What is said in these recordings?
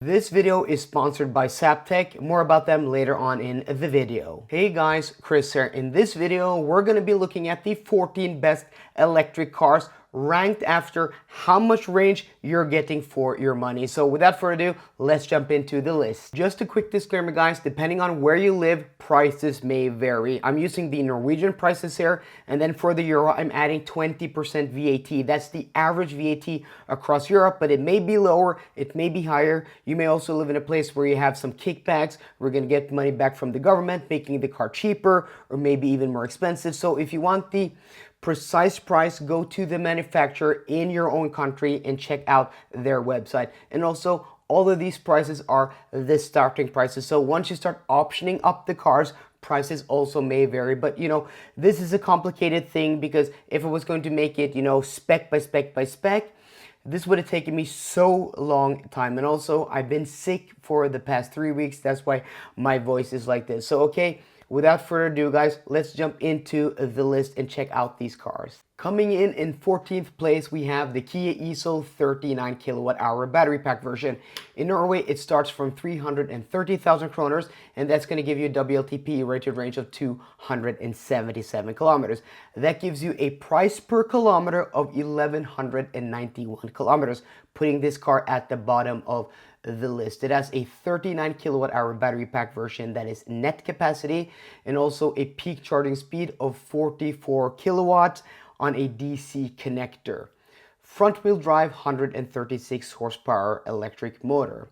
This video is sponsored by Zaptec. More about them later on in the video. Hey guys, Chris here. In this video, we're going to be looking at the 14 best electric cars ranked after how much range you're getting for your money. So without further ado, let's jump into the list. Just a quick disclaimer guys, depending on where you live, prices may vary. I'm using the Norwegian prices here, and then for the euro, I'm adding 20% VAT. That's the average VAT across Europe, but it may be lower, it may be higher. You may also live in a place where you have some kickbacks. We're going to get money back from the government, making the car cheaper or maybe even more expensive. So if you want the precise price, go to the manufacturer in your own country and check out their website. And also, all of these prices are the starting prices. So once you start optioning up the cars, prices also may vary. But this is a complicated thing, because if I was going to make it, spec by spec by spec, this would have taken me so long time. And also, I've been sick for the past 3 weeks. That's why my voice is like this. So okay, without further ado guys, let's jump into the list and check out these cars. Coming in 14th place, we have the Kia ESO 39 kilowatt hour battery pack version. In Norway, it starts from 330,000 kroners, and that's going to give you a WLTP rated range of 277 kilometers. That gives you a price per kilometer of 1,191 kilometers, putting this car at the bottom of the list. It has a 39 kilowatt hour battery pack version that is net capacity, and also a peak charging speed of 44 kilowatts on a DC connector. Front wheel drive 136 horsepower electric motor.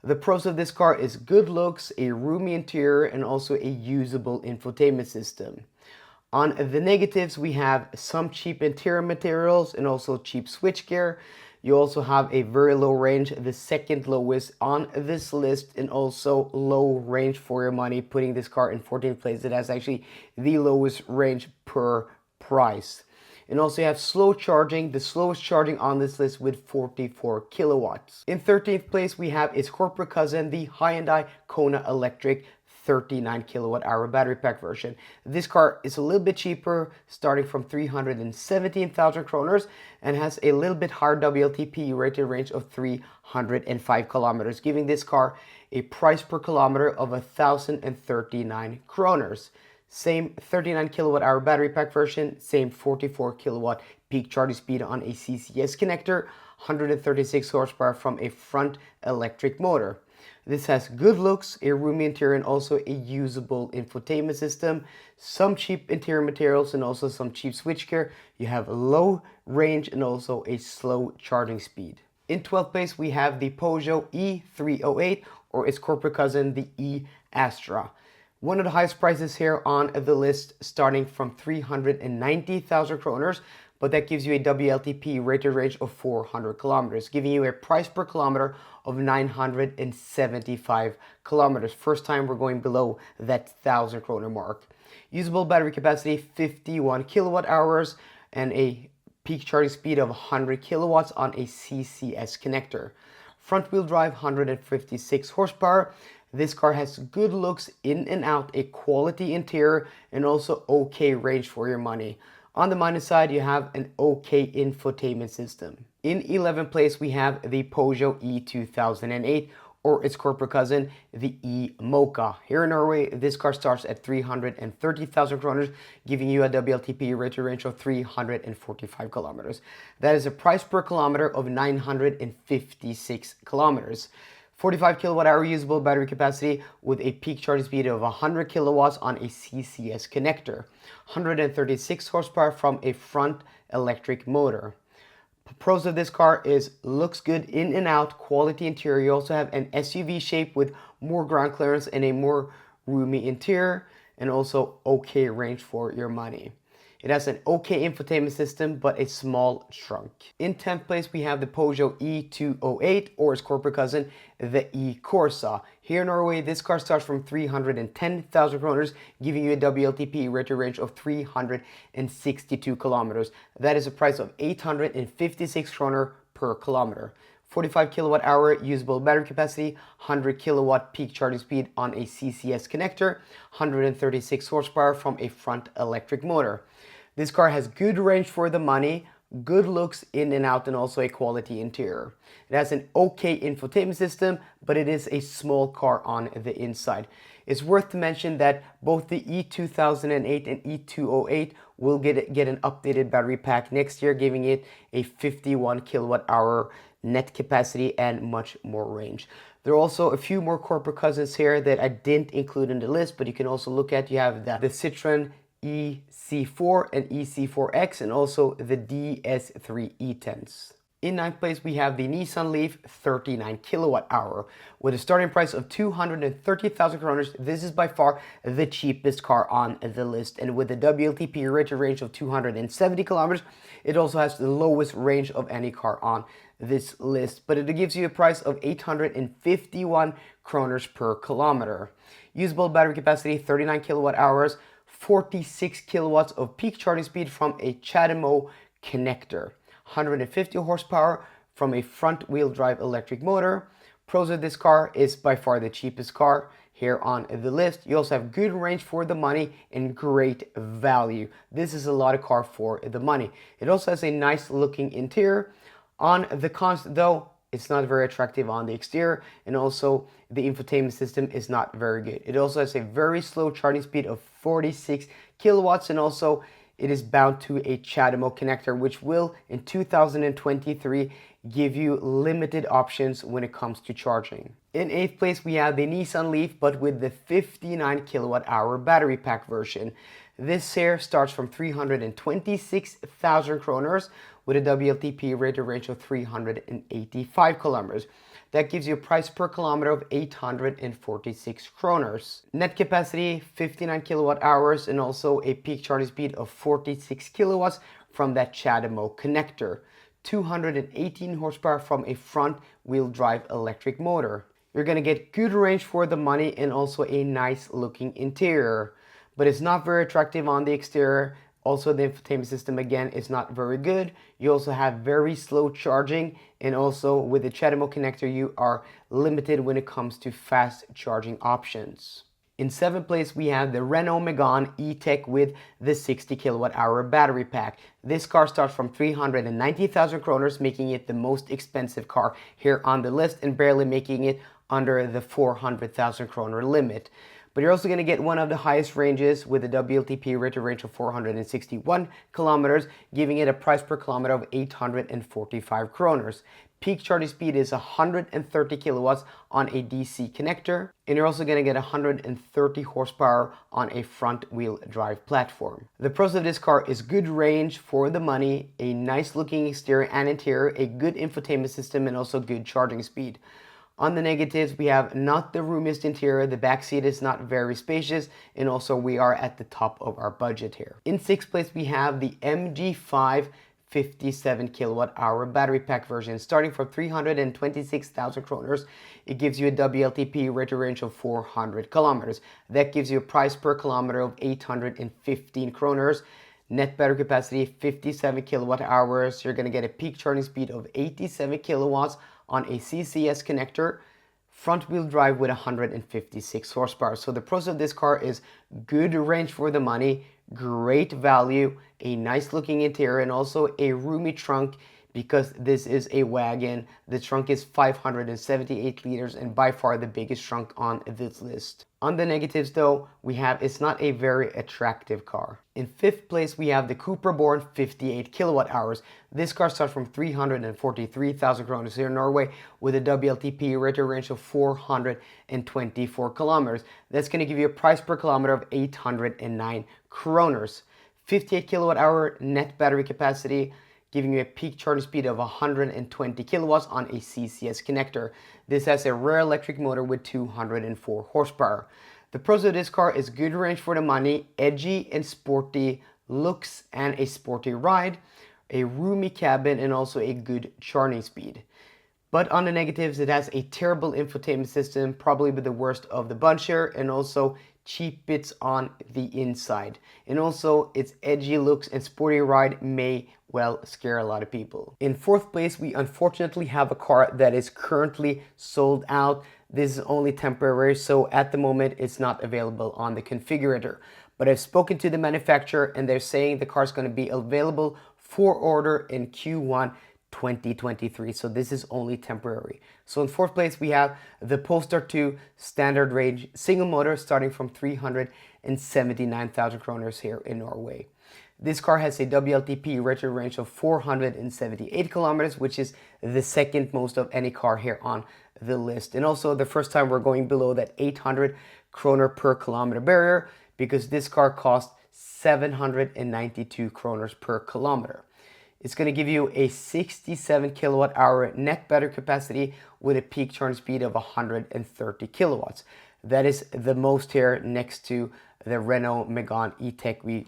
The pros of this car is good looks, a roomy interior, and also a usable infotainment system. On the negatives, we have some cheap interior materials and also cheap switchgear. You also have a very low range, the second lowest on this list, and also low range for your money, putting this car in 14th place. It has actually the lowest range per price. And also you have slow charging, the slowest charging on this list with 44 kilowatts. In 13th place, we have its corporate cousin, the Hyundai Kona Electric 39 kilowatt hour battery pack version. This car is a little bit cheaper, starting from 317,000 kroners, and has a little bit higher WLTP rated range of 305 kilometers, giving this car a price per kilometer of 1,039 kroners. Same 39 kilowatt hour battery pack version, same 44 kilowatt peak charging speed on a CCS connector, 136 horsepower from a front electric motor. This has good looks, a roomy interior, and also a usable infotainment system, some cheap interior materials, and also some cheap switchgear. You have low range and also a slow charging speed. In 12th place, we have the Peugeot E308, or its corporate cousin, the e-Astra. One of the highest prices here on the list, starting from 390,000 kroners, but that gives you a WLTP rated range of 400 kilometers, giving you a price per kilometer of 975 kilometers. First time we're going below that 1,000 kroner mark. Usable battery capacity 51 kilowatt hours and a peak charging speed of 100 kilowatts on a CCS connector. Front wheel drive 156 horsepower. This car has good looks in and out, a quality interior, and also okay range for your money. On the minus side, you have an okay infotainment system. In 11th place, we have the Peugeot E2008, or its corporate cousin, the e-Mocha. Here in Norway, this car starts at 330,000 kroners, giving you a WLTP rated range of 345 kilometers. That is a price per kilometer of 956 kilometers. 45 kilowatt hour usable battery capacity with a peak charging speed of 100 kilowatts on a CCS connector. 136 horsepower from a front electric motor. Pros of this car is looks good in and out, quality interior. You also have an SUV shape with more ground clearance and a more roomy interior, and also okay range for your money. It has an okay infotainment system, but a small trunk. In 10th place, we have the Peugeot E208, or its corporate cousin, the e-Corsa. Here in Norway, this car starts from 310,000 kroners, giving you a WLTP rated range of 362 kilometers. That is a price of 856 kroner per kilometer. 45 kilowatt hour usable battery capacity, 100 kilowatt peak charging speed on a CCS connector, 136 horsepower from a front electric motor. This car has good range for the money, good looks in and out and also a quality interior. It has an okay infotainment system, but it is a small car on the inside. It's worth to mention that both the E2008 and E208 will get an updated battery pack next year, giving it a 51 kilowatt hour net capacity and much more range. There are also a few more corporate cousins here that I didn't include in the list, but you can also look at. You have the Citroen EC4 and EC4X, and also the DS3 E10s. In ninth place, we have the Nissan Leaf 39 kilowatt hour. With a starting price of 230,000 kroners, this is by far the cheapest car on the list. And with a WLTP rated range of 270 kilometers, it also has the lowest range of any car on this list. But it gives you a price of 851 kroners per kilometer. Usable battery capacity 39 kilowatt hours, 46 kilowatts of peak charging speed from a CHAdeMO connector. 150 horsepower from a front-wheel drive electric motor. Pros of this car is by far the cheapest car here on the list. You also have good range for the money and great value. This is a lot of car for the money. It also has a nice looking interior. On the cons though, it's not very attractive on the exterior, and also the infotainment system is not very good. It also has a very slow charging speed of 46 kilowatts, and also it is bound to a CHAdeMO connector, which will in 2023 give you limited options when it comes to charging. In eighth place, we have the Nissan Leaf, but with the 59 kilowatt hour battery pack version. This here starts from 326,000 kroners with a WLTP rated range of 385 kilometers. That gives you a price per kilometer of 846 kroners. Net capacity 59 kilowatt hours, and also a peak charging speed of 46 kilowatts from that CHAdeMO connector. 218 horsepower from a front wheel drive electric motor. You're gonna get good range for the money and also a nice looking interior, but it's not very attractive on the exterior. Also, the infotainment system again is not very good. You also have very slow charging, and also with the CHAdeMO connector you are limited when it comes to fast charging options. In seventh place, we have the Renault Megane E-Tech with the 60 kilowatt hour battery pack. This car starts from 390,000 kroners, making it the most expensive car here on the list and barely making it under the 400,000 kroner limit. But you're also going to get one of the highest ranges with a WLTP rated range of 461 kilometers, giving it a price per kilometer of 845 kroners. Peak charging speed is 130 kilowatts on a DC connector, and you're also going to get 130 horsepower on a front-wheel drive platform. The pros of this car is good range for the money, a nice looking exterior and interior, a good infotainment system, and also good charging speed. On the negatives, we have not the roomiest interior, the back seat is not very spacious, and also we are at the top of our budget here. In sixth place, we have the MG5 57 kilowatt hour battery pack version. Starting from 326,000 kroners, it gives you a WLTP rated range of 400 kilometers. That gives you a price per kilometer of 815 kroners. Net battery capacity 57 kilowatt hours. You're going to get a peak charging speed of 87 kilowatts on a CCS connector, front wheel drive with 156 horsepower. So the pros of this car is good range for the money, great value, a nice looking interior, and also a roomy trunk because this is a wagon. The trunk is 578 liters and by far the biggest trunk on this list. On the negatives though, we have it's not a very attractive car. In fifth place, we have the Cupra Born 58 kilowatt hours. This car starts from 343,000 kroners here in Norway with a WLTP rated range of 424 kilometers. That's going to give you a price per kilometer of 809 kroners. 58 kilowatt hour net battery capacity, giving you a peak charging speed of 120 kilowatts on a CCS connector. This has a rear electric motor with 204 horsepower. The pros of this car is good range for the money, edgy and sporty looks and a sporty ride, a roomy cabin, and also a good charging speed. But on the negatives, it has a terrible infotainment system, probably the worst of the bunch here, and also cheap bits on the inside. And also its edgy looks and sporty ride may well scare a lot of people. In fourth place, we unfortunately have a car that is currently sold out. This is only temporary, so at the moment it's not available on the configurator. But I've spoken to the manufacturer and they're saying the car is going to be available for order in Q1 2023. So this is only temporary. So in fourth place, we have the Polestar 2 standard range single motor starting from 379,000 kroners here in Norway. This car has a WLTP rated range of 478 kilometers, which is the second most of any car here on the list. And also the first time we're going below that 800 kroner per kilometer barrier, because this car costs 792 kroners per kilometer. It's going to give you a 67 kilowatt hour net battery capacity with a peak charging speed of 130 kilowatts. That is the most here, next to the Renault Megane E-Tech we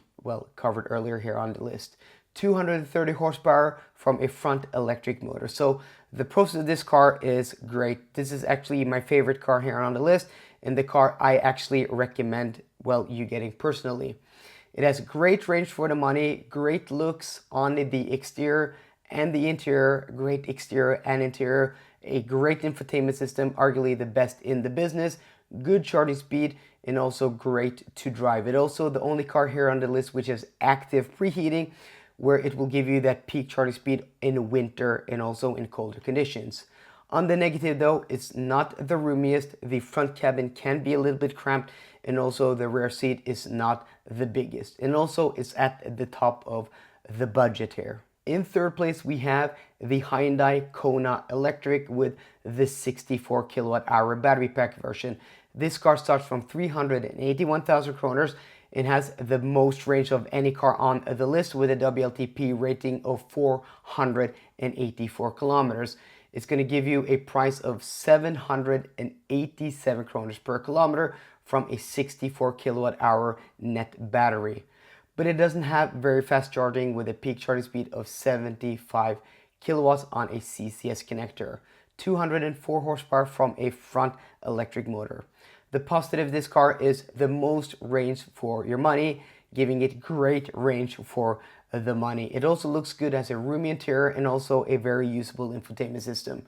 covered earlier here on the list. 230 horsepower from a front electric motor. So the process of this car is great. This is actually my favorite car here on the list, and the car I actually recommend you getting personally. It has great range for the money, great looks on the exterior and the interior, great exterior and interior, a great infotainment system, arguably the best in the business, good charging speed, and also great to drive. It's also the only car here on the list which has active preheating, where it will give you that peak charging speed in winter and also in colder conditions. On the negative though, it's not the roomiest. The front cabin can be a little bit cramped, and also the rear seat is not the biggest. And also it's at the top of the budget here. In third place, we have the Hyundai Kona Electric with the 64 kilowatt hour battery pack version. This car starts from 381,000 kroners and has the most range of any car on the list with a WLTP rating of 484 kilometers. It's going to give you a price of 787 kroners per kilometer from a 64 kilowatt hour net battery. But it doesn't have very fast charging with a peak charging speed of 75 kilowatts on a CCS connector. 204 horsepower from a front electric motor. The positive of this car is the most range for your money, giving it great range for the money. It also looks good as a roomy interior and also a very usable infotainment system.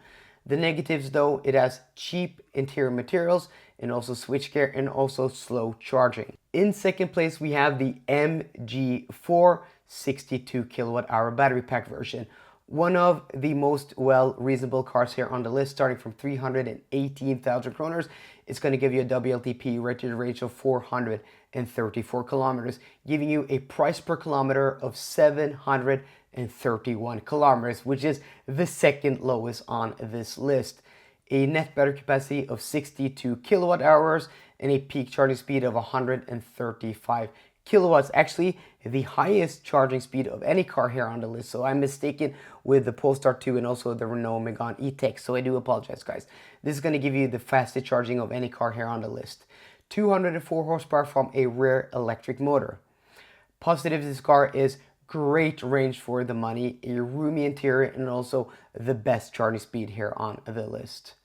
The negatives though, it has cheap interior materials and also switchgear and also slow charging. In second place, we have the MG4 62 kilowatt hour battery pack version. One of the most reasonable cars here on the list, starting from 318,000 kroners. It's going to give you a WLTP rated range of 434 kilometers, giving you a price per kilometer of 731 kilometers, which is the second lowest on this list. A net battery capacity of 62 kilowatt hours and a peak charging speed of 135 kilowatts. Actually, the highest charging speed of any car here on the list. So I'm mistaken with the Polestar 2 and also the Renault Megane E-Tech. So I do apologize, guys. This is going to give you the fastest charging of any car here on the list. 204 horsepower from a rear electric motor. Positive of this car is great range for the money, a roomy interior, and also the best charging speed here on the list.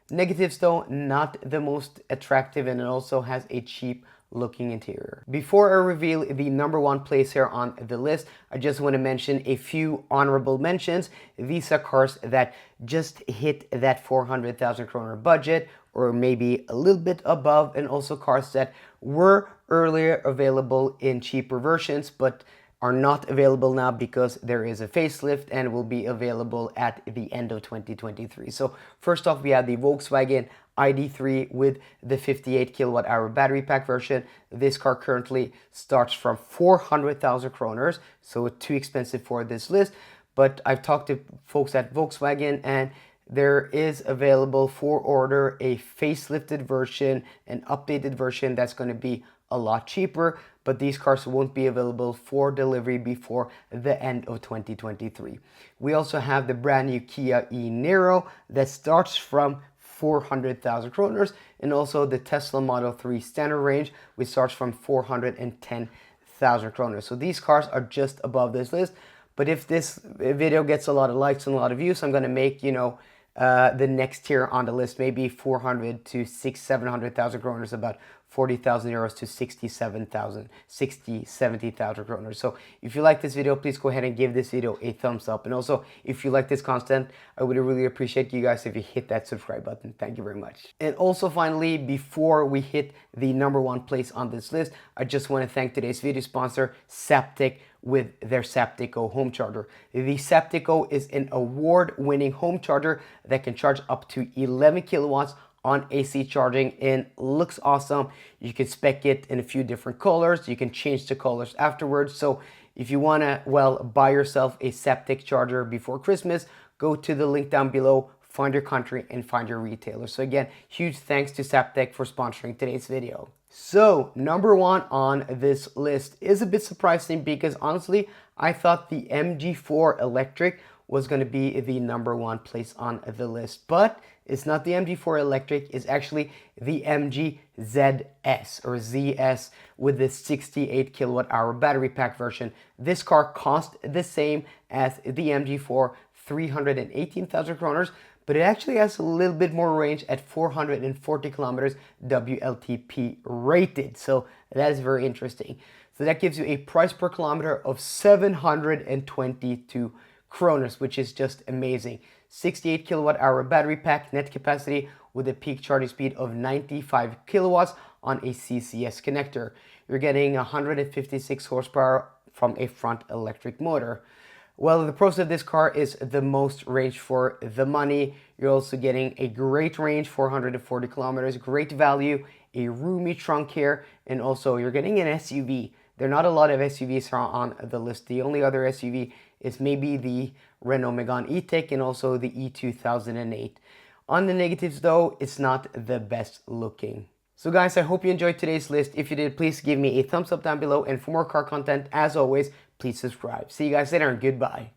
Negatives though, not the most attractive, and it also has a cheap looking interior. Before I reveal the number one place here on the list, I just want to mention a few honorable mentions. These are cars that just hit that 400,000 kroner budget or maybe a little bit above, and also cars that were earlier available in cheaper versions but are not available now because there is a facelift and will be available at the end of 2023. So first off, we have the Volkswagen ID3 with the 58 kilowatt hour battery pack version. This car currently starts from 400,000 kroners, so too expensive for this list. But I've talked to folks at Volkswagen, and there is available for order a facelifted version, an updated version that's going to be a lot cheaper, but these cars won't be available for delivery before the end of 2023. We also have the brand new Kia e-Niro that starts from 400,000 kroners, and also the Tesla Model 3 standard range, which starts from 410,000 kroners. So these cars are just above this list. But if this video gets a lot of likes and a lot of views, I'm going to make, the next tier on the list, maybe 400 to 700,000 kroners, about 40,000 euros to 70,000 kroner. So if you like this video, please go ahead and give this video a thumbs up. And also, if you like this content, I would really appreciate you guys if you hit that subscribe button. Thank you very much. And also finally, before we hit the #1 place on this list, I just want to thank today's video sponsor, Zaptec, with their Zaptico home charger. The Zaptico is an award-winning home charger that can charge up to 11 kilowatts on AC charging and looks awesome. You can spec it in a few different colors. You can change the colors afterwards. So if you want to, well, buy yourself a Zaptec charger before Christmas, go to the link down below, find your country and find your retailer. So again, huge thanks to Zaptec for sponsoring today's video. So #1 on this list is a bit surprising because honestly, I thought the MG4 electric was going to be the #1 place on the list, but it's not the MG4 electric. It's actually the MG ZS or ZS with the 68 kilowatt hour battery pack version. This car cost the same as the MG4, 318,000 kroners, but it actually has a little bit more range at 440 kilometers WLTP rated. So that is very interesting. So that gives you a price per kilometer of 722 kroners, which is just amazing. 68 kilowatt hour battery pack, net capacity with a peak charging speed of 95 kilowatts on a CCS connector. You're getting 156 horsepower from a front electric motor. Well, the pros of this car is the most range for the money. You're also getting a great range, 440 kilometers, great value, a roomy trunk here, and also you're getting an SUV. There are not a lot of SUVs on the list. The only other SUV is maybe the Renault Megane E-Tech and also the E2008. On the negatives though, it's not the best looking. So guys, I hope you enjoyed today's list. If you did, please give me a thumbs up down below. And for more car content, as always, please subscribe. See you guys later and goodbye.